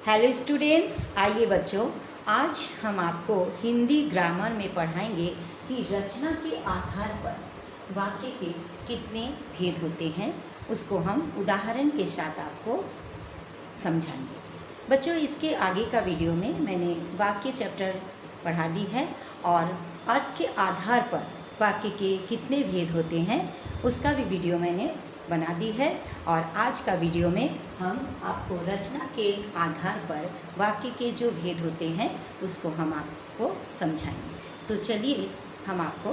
Hello students, आइए बच्चों, आज हम आपको हिंदी ग्रामर में पढ़ाएंगे कि रचना के आधार पर वाक्य के कितने भेद होते हैं। उसको हम उदाहरण के साथ आपको समझाएंगे। बच्चों, इसके आगे का वीडियो में मैंने वाक्य चैप्टर पढ़ा दी है और अर्थ के आधार पर वाक्य के कितने भेद होते हैं उसका भी वीडियो मैंने बना दी है। और आज का वीडियो में हम आपको रचना के आधार पर वाक्य के जो भेद होते हैं उसको हम आपको समझाएंगे। तो चलिए हम आपको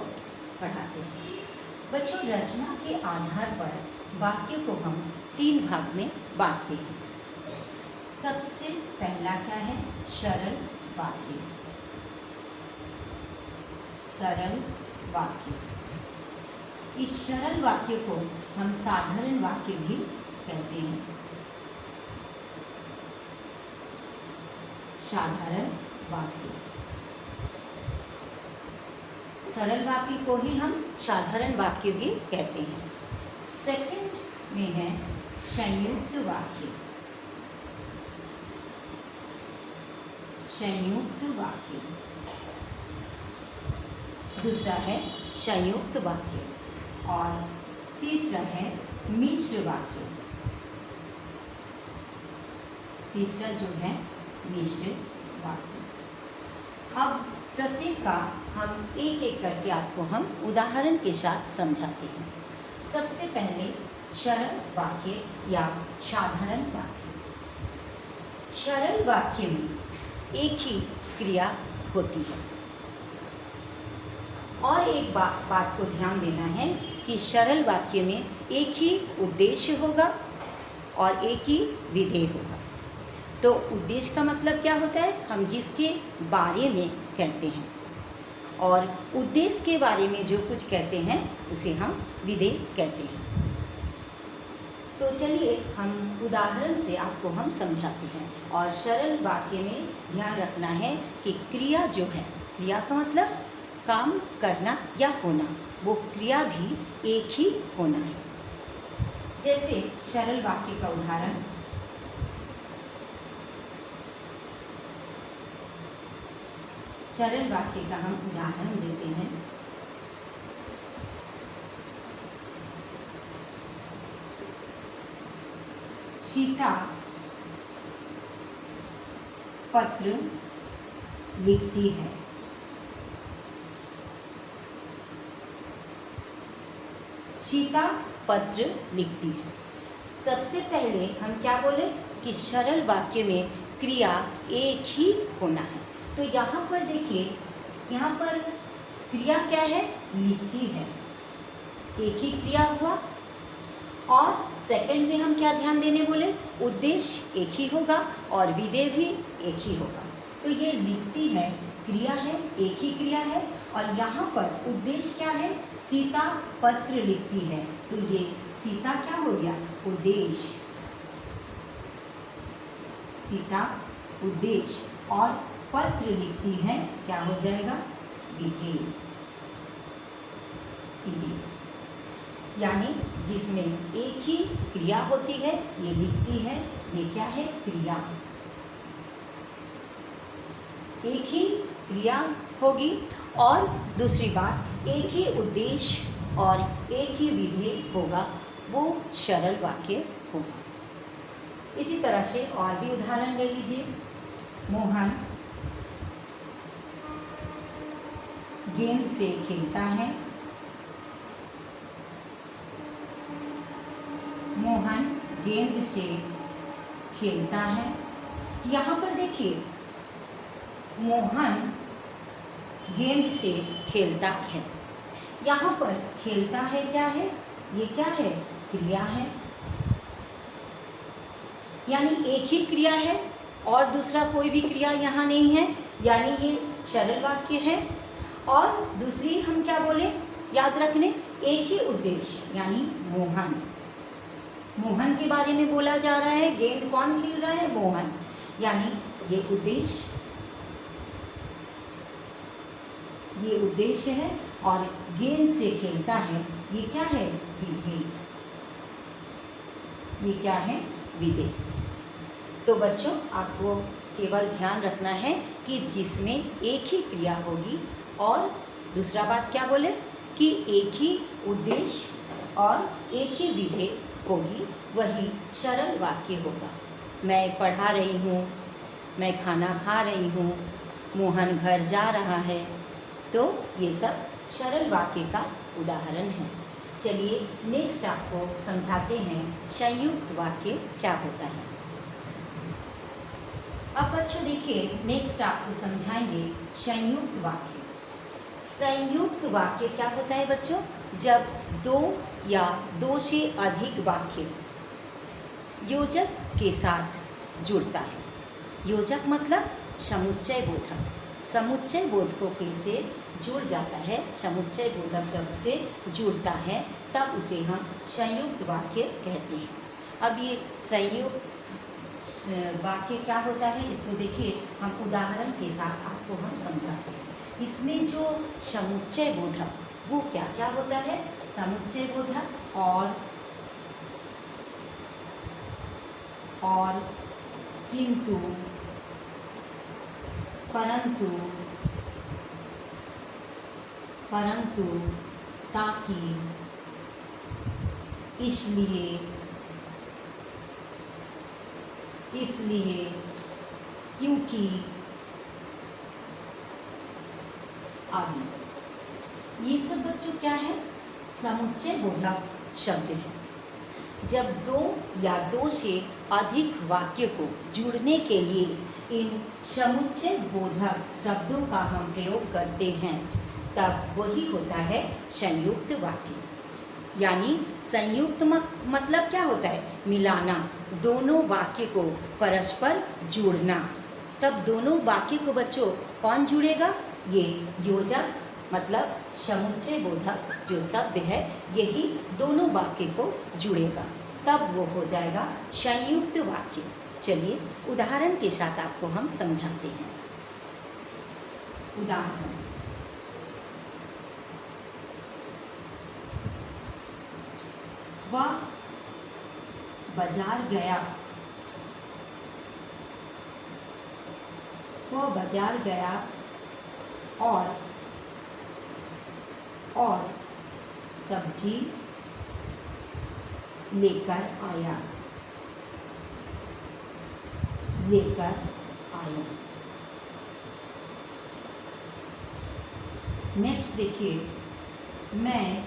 पढ़ाते हैं। बच्चों, रचना के आधार पर वाक्य को हम 3 भाग में बांटते हैं। सबसे पहला क्या है? सरल वाक्य। सरल वाक्य, इस सरल वाक्य को हम साधारण वाक्य भी कहते हैं। साधारण वाक्य, सरल वाक्य को ही हम साधारण वाक्य भी कहते हैं। सेकंड में है संयुक्त वाक्य। संयुक्त वाक्य, दूसरा है संयुक्त वाक्य और तीसरा है मिश्र वाक्य। तीसरा जो है मिश्र वाक्य। अब प्रत्येक का हम एक एक करके आपको हम उदाहरण के साथ समझाते हैं। सबसे पहले सरल वाक्य या साधारण वाक्य। सरल वाक्य में एक ही क्रिया होती है और एक बात को ध्यान देना है कि सरल वाक्य में एक ही उद्देश्य होगा और एक ही विधेय होगा। तो उद्देश्य का मतलब क्या होता है? हम जिसके बारे में कहते हैं और उद्देश्य के बारे में जो कुछ कहते हैं उसे हम विधेय कहते हैं। तो चलिए हम उदाहरण से आपको हम समझाते हैं। और सरल वाक्य में ध्यान रखना है कि क्रिया जो है, क्रिया का मतलब काम करना या होना, वो क्रिया भी एक ही होना है। जैसे सरल वाक्य का उदाहरण, सरल वाक्य का हम उदाहरण देते हैं। सीता पत्र लिखती है। सीता पत्र लिखती है। सबसे पहले हम क्या बोले कि सरल वाक्य में क्रिया एक ही होना है। तो यहाँ पर देखिए, यहाँ पर क्रिया क्या है? लिखती है, एक ही क्रिया हुआ। और सेकंड में हम क्या ध्यान देने बोले? उद्देश्य एक ही होगा और विधेय भी एक ही होगा। तो ये लिखती है क्रिया है, एक ही क्रिया है। और यहाँ पर उद्देश्य क्या है? सीता पत्र लिखती है, तो ये सीता क्या हो गया? उद्देश्य। सीता उद्देश्य और पत्र लिखती है क्या हो जाएगा? विधेय। विधेय यानी जिसमें एक ही क्रिया होती है, ये लिखती है, ये क्या है? क्रिया। एक ही क्रिया होगी और दूसरी बात एक ही उद्देश्य और एक ही विधेय होगा, वो सरल वाक्य होगा। इसी तरह से और भी उदाहरण ले लीजिए। मोहन गेंद से खेलता है। मोहन गेंद से खेलता है। यहाँ पर देखिए, मोहन गेंद से खेलता है। यहाँ पर खेलता है क्या है? ये क्या है? क्रिया है। यानी एक ही क्रिया है और दूसरा कोई भी क्रिया यहाँ नहीं है, यानी ये सरल वाक्य है। और दूसरी हम क्या बोले? याद रखने, एक ही उद्देश्य, यानी मोहन। मोहन के बारे में बोला जा रहा है। गेंद कौन खेल रहा है? मोहन। यानी ये उद्देश्य, ये उद्देश्य है। और गेंद से खेलता है, ये क्या है? विधेय। ये क्या है? विधेय। तो बच्चों आपको केवल ध्यान रखना है कि जिसमें एक ही क्रिया होगी और दूसरा बात क्या बोले कि एक ही उद्देश्य और एक ही विधेय होगी, वही सरल वाक्य होगा। मैं पढ़ा रही हूँ, मैं खाना खा रही हूँ, मोहन घर जा रहा है, तो ये सब सरल वाक्य का उदाहरण है। चलिए नेक्स्ट आपको समझाते हैं संयुक्त वाक्य क्या होता है। अब बच्चों देखिए नेक्स्ट आपको समझाएंगे संयुक्त वाक्य। संयुक्त वाक्य क्या होता है बच्चों? जब दो या दो से अधिक वाक्य योजक के साथ जुड़ता है। योजक मतलब समुच्चय बोधक। समुच्चय बोधकों से जुड़ जाता है, समुच्चय बोधक शब्द से जुड़ता है, तब उसे हम संयुक्त वाक्य कहते हैं। अब ये संयुक्त वाक्य क्या होता है इसको देखिए हम उदाहरण के साथ आपको हम समझाते हैं। इसमें जो समुच्चय बोधक वो क्या क्या होता है? समुच्चय बोधक और किंतु, परंतु, ताकि, इसलिए, क्योंकि आदि। ये सब बच्चों क्या है? समुच्चय बोधक शब्द है। जब दो या दो से अधिक वाक्य को जुड़ने के लिए इन समुच्चय बोधक शब्दों का हम प्रयोग करते हैं, तब वही होता है संयुक्त वाक्य। यानी संयुक्त मतलब क्या होता है? मिलाना, दोनों वाक्य को परस्पर जोड़ना। तब दोनों वाक्य को बच्चों कौन जुड़ेगा? ये योजक मतलब समुच्चय बोधक जो शब्द है यही दोनों वाक्य को जुड़ेगा, तब वो हो जाएगा संयुक्त वाक्य। चलिए उदाहरण के साथ आपको हम समझाते हैं। उदाहरण, वह बाजार गया और सब्जी लेकर आया। नेक्स्ट देखिए, मैं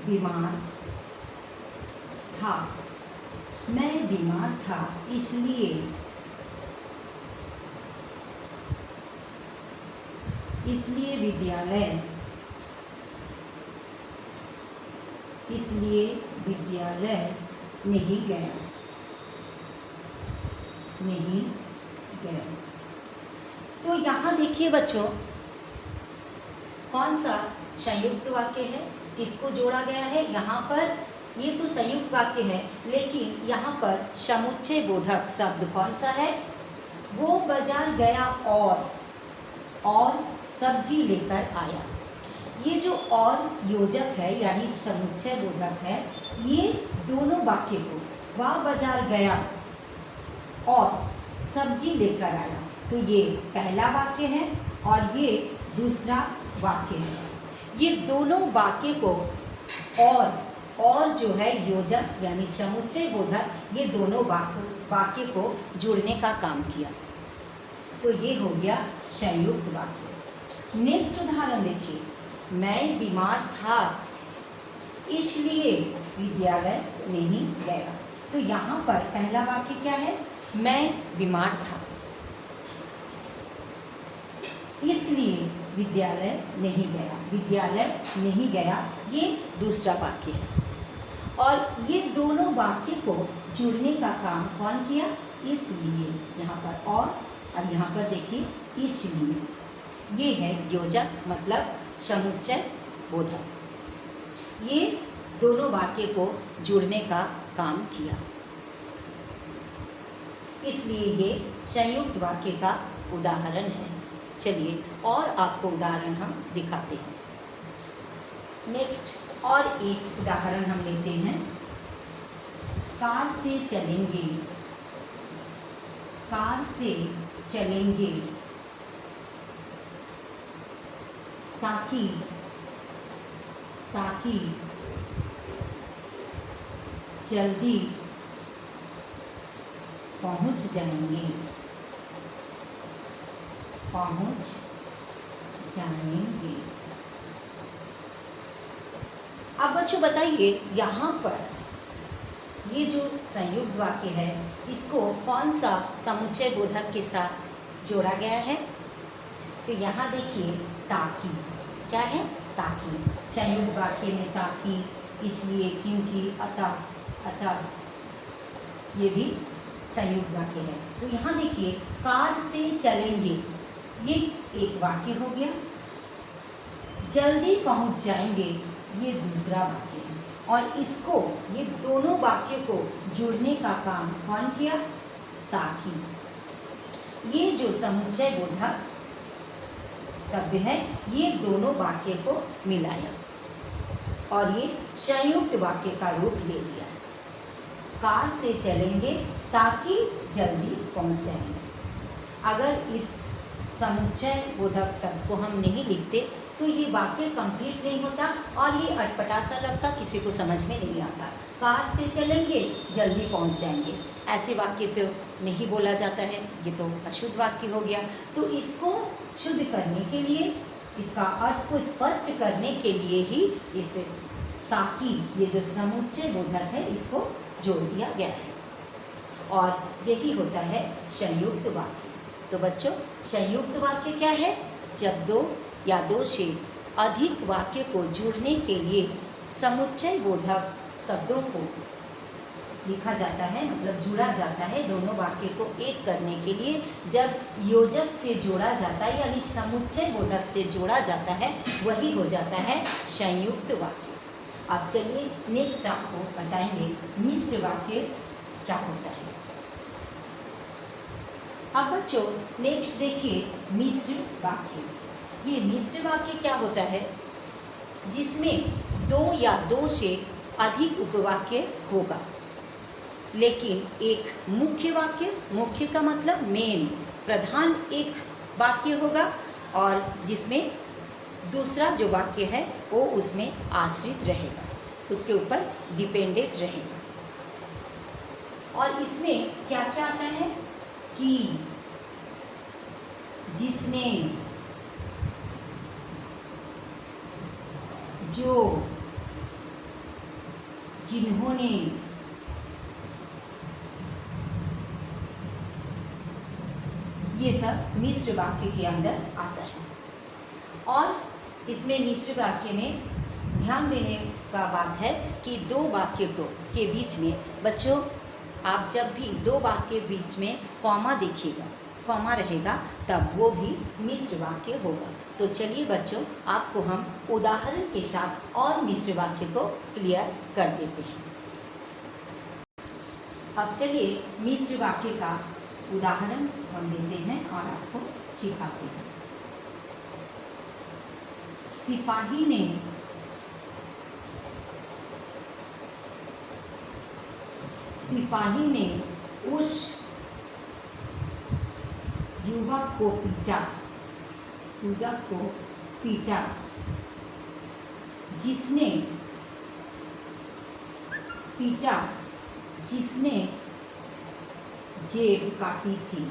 बीमार था इसलिए विद्यालय नहीं गया। तो यहाँ देखिए बच्चों कौन सा संयुक्त वाक्य है, किसको जोड़ा गया है? यहाँ पर ये तो संयुक्त वाक्य है, लेकिन यहाँ पर समुच्चय बोधक शब्द कौन सा है? वो बाजार गया और सब्जी लेकर आया। ये जो और योजक है यानी समुच्चय बोधक है, ये दोनों वाक्य को वह बाजार गया और सब्जी लेकर आया, तो ये पहला वाक्य है और ये दूसरा वाक्य है। ये दोनों वाक्य को और जो है योजक यानी समुच्चय बोधक, ये दोनों वाक्य को जोड़ने का काम किया, तो ये हो गया संयुक्त वाक्य। नेक्स्ट उदाहरण देखिए, मैं बीमार था इसलिए विद्यालय नहीं गया। तो यहाँ पर पहला वाक्य क्या है? मैं बीमार था इसलिए विद्यालय नहीं गया, ये दूसरा वाक्य है। और ये दोनों वाक्य को जुड़ने का काम कौन किया? इसलिए, यहाँ पर और यहाँ पर देखिए इसलिए, ये है योजक मतलब समुच्चय बोधक। ये दोनों वाक्य को जोड़ने का काम किया, इसलिए ये संयुक्त वाक्य का उदाहरण है। चलिए और आपको उदाहरण हम दिखाते हैं। नेक्स्ट और एक उदाहरण हम लेते हैं। कार से चलेंगे, कार से चलेंगे ताकि ताकि जल्दी पहुंच जाएंगे, पहुंच जाएंगे। अब बच्चों बताइए, यहाँ पर ये जो संयुक्त वाक्य है इसको कौन सा समुच्चय बोधक के साथ जोड़ा गया है? तो यहाँ देखिए ताकि, क्या है? ताकि। संयुक्त वाक्य में ताकि, इसलिए, क्योंकि, अतः, अतः, ये भी संयुक्त वाक्य है। तो यहाँ देखिए कार से चलेंगे, ये एक वाक्य हो गया। जल्दी पहुँच जाएंगे, ये दूसरा वाक्य है। और इसको, ये दोनों वाक्य को जोड़ने का काम कौन किया? ताकि। ये जो समुच्चय बोधक शब्द है ये दोनों वाक्य को मिलाया और ये संयुक्त वाक्य का रूप ले लिया। कार से चलेंगे ताकि जल्दी पहुंच जाएंगे। अगर इस समुच्चय बोधक शब्द को हम नहीं लिखते तो ये वाक्य कंप्लीट नहीं होता और ये अटपटा सा लगता, किसी को समझ में नहीं आता। कार से चलेंगे जल्दी पहुंच जाएंगे, ऐसे वाक्य तो नहीं बोला जाता है, ये तो अशुद्ध वाक्य हो गया। तो इसको शुद्ध करने के लिए, इसका अर्थ को स्पष्ट करने के लिए ही इस ताकि, ये जो समुच्चय बोधक है, इसको जोड़ दिया गया है और यही होता है संयुक्त वाक्य। तो बच्चों, संयुक्त वाक्य क्या है? जब दो या दो से अधिक वाक्य को जोड़ने के लिए समुच्चय बोधक शब्दों को लिखा जाता है, मतलब जोड़ा जाता है दोनों वाक्य को एक करने के लिए। जब योजक से जोड़ा जाता है यानी समुच्चय बोधक से जोड़ा जाता है, वही हो जाता है संयुक्त वाक्य। अब चलिए नेक्स्ट आपको बताएंगे मिश्र वाक्य क्या होता है। अब बच्चों नेक्स्ट देखिए मिश्र वाक्य। ये मिश्र वाक्य क्या होता है? जिसमें दो या दो से अधिक उपवाक्य होगा, लेकिन एक मुख्य वाक्य, मुख्य का मतलब मेन, प्रधान एक वाक्य होगा और जिसमें दूसरा जो वाक्य है वो उसमें आश्रित रहेगा, उसके ऊपर डिपेंडेंट रहेगा। और इसमें क्या क्या आता है? कि, जिसने, जो, जिन्होंने, ये सब मिश्र वाक्य के अंदर आता है। और इसमें मिश्र वाक्य में ध्यान देने का बात है कि दो वाक्य के बीच में, बच्चों आप जब भी दो वाक्य के बीच में कॉमा देखिएगा, कॉमा रहेगा, तब वो भी मिश्र वाक्य होगा। तो चलिए बच्चों, आपको हम उदाहरण के साथ और मिश्र वाक्य को क्लियर कर देते हैं। अब चलिए मिश्र वाक्य का उदाहरण हम देते हैं और आपको सिखाते हैं। सिपाही ने उस युवक को पीटा, जिसने जेब काटी थी,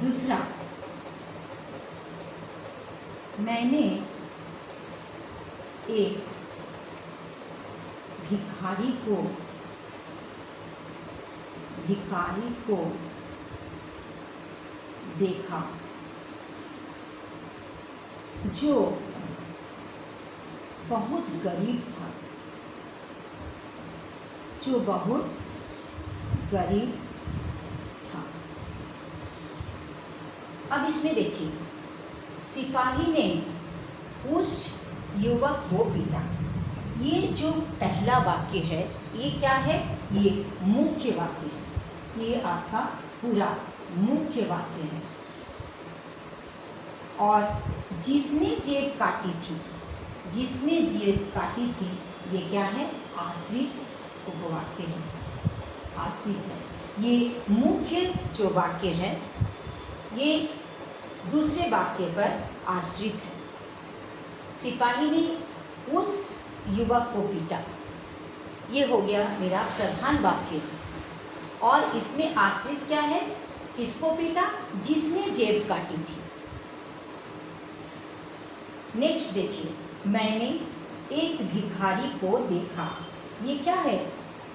दूसरा, मैंने एक भिखारी को देखा जो बहुत गरीब था। अब इसमें देखिए, सिपाही ने उस युवक को पीटा, ये जो पहला वाक्य है ये क्या है? ये मुख्य वाक्य है, ये आपका पूरा मुख्य वाक्य है। और जिसने जेब काटी थी, जिसने जेब काटी थी, ये क्या है? आश्रित उपवाक्य है, आश्रित है। ये मुख्य जो वाक्य है ये दूसरे वाक्य पर आश्रित है। सिपाही ने उस युवक को पीटा, ये हो गया मेरा प्रधान वाक्य। और इसमें आश्रित क्या है? किसको पीटा? जिसने जेब काटी थी। नेक्स्ट देखिए, मैंने एक भिखारी को देखा, ये क्या है?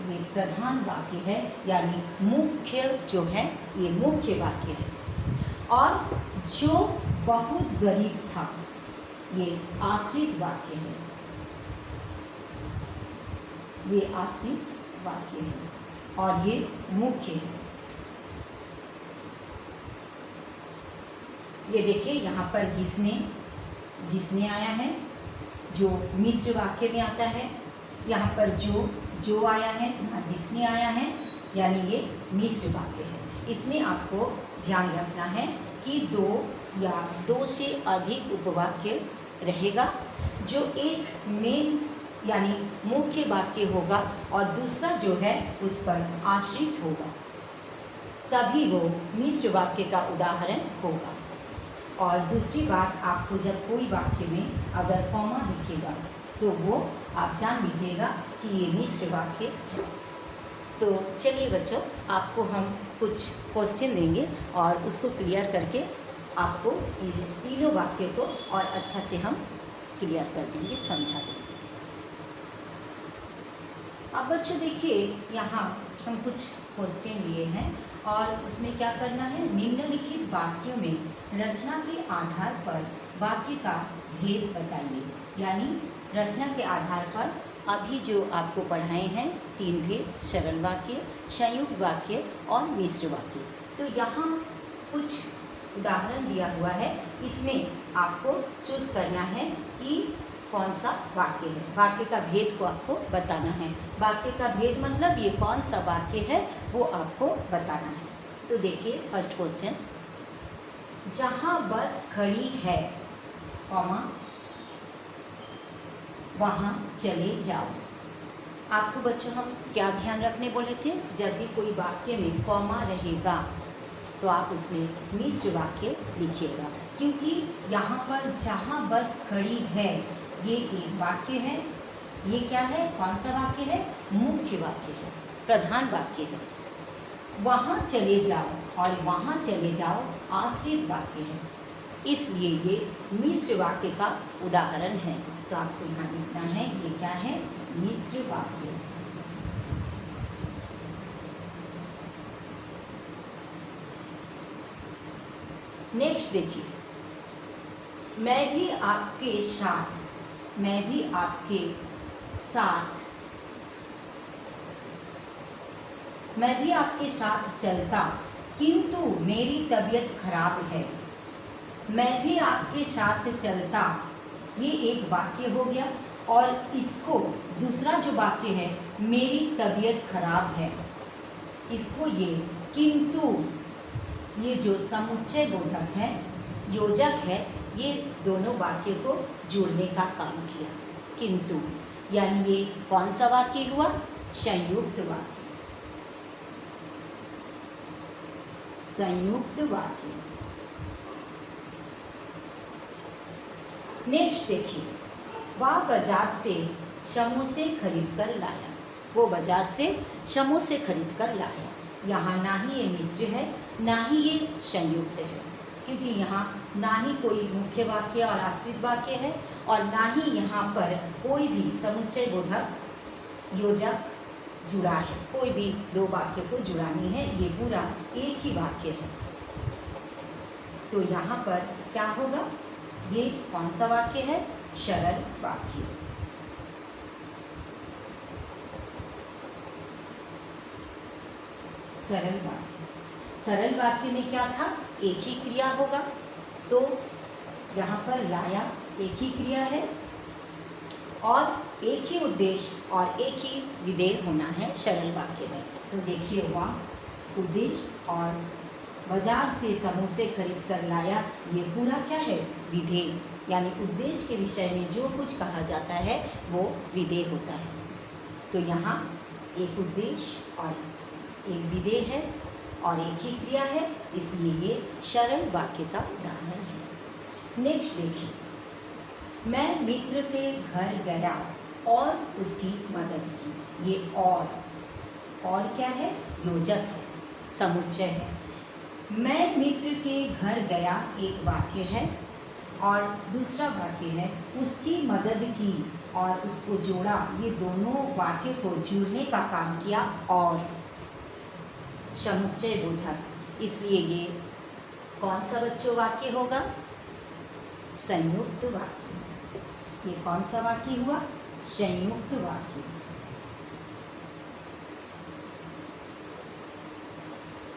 ये प्रधान वाक्य है, यानी मुख्य जो है ये मुख्य वाक्य है। और जो बहुत गरीब था, ये आश्रित वाक्य है, ये आश्रित वाक्य है और ये मुख्य है। ये देखिए यहाँ पर जिसने आया है, जो मिश्र वाक्य में आता है। यहाँ पर जो आया है, यहाँ जिसने आया है, यानी ये मिश्र वाक्य है। इसमें आपको ध्यान रखना है कि 2 या 2 से अधिक उपवाक्य रहेगा। जो एक मेन यानी मुख्य वाक्य होगा और दूसरा जो है उस पर आश्रित होगा, तभी वो मिश्र वाक्य का उदाहरण होगा। और दूसरी बात, आपको जब कोई वाक्य में अगर कॉमा दिखेगा तो वो आप जान लीजिएगा कि ये मिश्र वाक्य है। तो चलिए बच्चों, आपको हम कुछ क्वेश्चन देंगे और उसको क्लियर करके आपको ये तीनों वाक्य को और अच्छा से हम क्लियर कर देंगे, समझा देंगे। अब बच्चों देखिए, यहाँ हम कुछ क्वेश्चन लिए हैं और उसमें क्या करना है? निम्नलिखित वाक्यों में रचना के आधार पर वाक्य का भेद बताइए। यानी रचना के आधार पर अभी जो आपको पढ़ाए हैं 3 भेद, सरल वाक्य, संयुक्त वाक्य और मिश्र वाक्य। तो यहाँ कुछ उदाहरण दिया हुआ है, इसमें आपको चूज करना है कि कौन सा वाक्य है। वाक्य का भेद को आपको बताना है। वाक्य का भेद मतलब ये कौन सा वाक्य है वो आपको बताना है। तो देखिए फर्स्ट क्वेश्चन, जहाँ बस खड़ी है, कॉमा, वहाँ चले जाओ। आपको बच्चों हम क्या ध्यान रखने बोले थे? जब भी कोई वाक्य में कॉमा रहेगा तो आप उसमें मिश्र वाक्य लिखिएगा, क्योंकि यहाँ पर जहाँ बस खड़ी है ये एक वाक्य है। ये क्या है? कौन सा वाक्य है? मुख्य वाक्य है, प्रधान वाक्य है। वहाँ चले जाओ और वहाँ चले जाओ आश्रित वाक्य है, इसलिए ये मिश्र वाक्य का उदाहरण है। तो आपको यहाँ लिखना है ये क्या है? मिश्र वाक्य। नेक्स्ट देखिए, मैं भी आपके साथ चलता, किंतु मेरी तबीयत खराब है। मैं भी आपके साथ चलता, ये एक वाक्य हो गया। और इसको दूसरा जो वाक्य है, मेरी तबीयत खराब है, इसको ये किंतु, ये जो समुच्चय बोधक है, योजक है, ये दोनों वाक्य को जोड़ने का काम किया। किंतु यानी ये कौन सा वाक्य हुआ? संयुक्त वाक्य, संयुक्त वाक्य। नेक्स्ट देखिए, वह बाजार से समोसे खरीद कर लाया। वो बाजार से समोसे खरीद कर लाया। यहाँ ना ही ये मिश्र है, ना ही ये संयुक्त है, क्योंकि यहाँ ना ही कोई मुख्य वाक्य और आश्रित वाक्य है और ना ही यहाँ पर कोई भी समुच्चय बोधक योजक जुड़ा है। कोई भी 2 वाक्य को जुड़ा नहीं है, ये पूरा एक ही वाक्य है। तो यहाँ पर क्या होगा? ये कौन सा वाक्य है? सरल वाक्य। सरल वाक्य। सरल वाक्य में क्या था? एक ही क्रिया होगा। तो यहाँ पर लाया एक ही क्रिया है और एक ही उद्देश्य और एक ही विधेय होना है सरल वाक्य में। तो देखिए, वह उद्देश्य और बाजार से समोसे खरीद कर लाया, ये पूरा क्या है? विधेय, यानी उद्देश्य के विषय में जो कुछ कहा जाता है वो विधेय होता है। तो यहाँ एक उद्देश्य और एक विधेय है और एक ही क्रिया है, इसलिए ये सरल वाक्य का उदाहरण है। नेक्स्ट देखिए, मैं मित्र के घर गया और उसकी मदद की। ये और क्या है? योजक है, समुच्चय है। मैं मित्र के घर गया एक वाक्य है और दूसरा वाक्य है उसकी मदद की और उसको जोड़ा। ये दोनों वाक्य को जोड़ने का काम किया और समुच्चय बोधक, इसलिए ये कौन सा बच्चों वाक्य होगा? संयुक्त वाक्य। ये कौन सा वाक्य हुआ? संयुक्त वाक्य।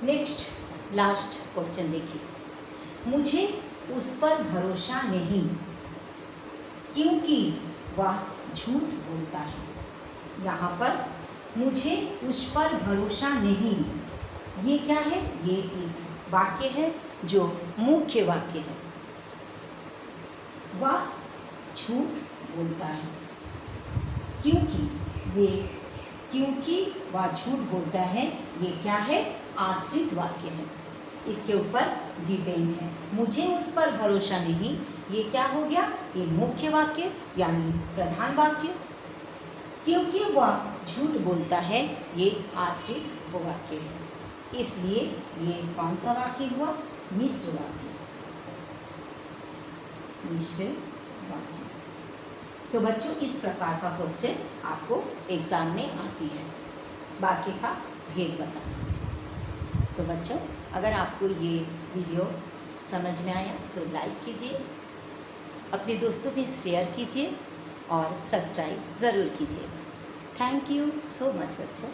नेक्स्ट लास्ट क्वेश्चन देखिए, मुझे उस पर भरोसा नहीं क्योंकि वह झूठ बोलता है। यहाँ पर मुझे उस पर भरोसा नहीं, ये क्या है? ये एक वाक्य है जो मुख्य वाक्य है। वह झूठ बोलता है क्योंकि वह झूठ बोलता है, ये क्या है? आश्रित वाक्य है, इसके ऊपर डिपेंड है। मुझे उस पर भरोसा नहीं, ये क्या हो गया? ये मुख्य वाक्य यानी प्रधान वाक्य। क्योंकि वह झूठ बोलता है, ये आश्रित वाक्य है, इसलिए ये कौन सा वाक्य हुआ? मिश्र वाक्य। मिश्र वाक्य। तो बच्चों इस प्रकार का क्वेश्चन आपको एग्जाम में आती है, वाक्य का भेद बताना। तो बच्चों अगर आपको ये वीडियो समझ में आया तो लाइक कीजिए, अपने दोस्तों में शेयर कीजिए और सब्सक्राइब ज़रूर कीजिएगा। थैंक यू सो मच बच्चों।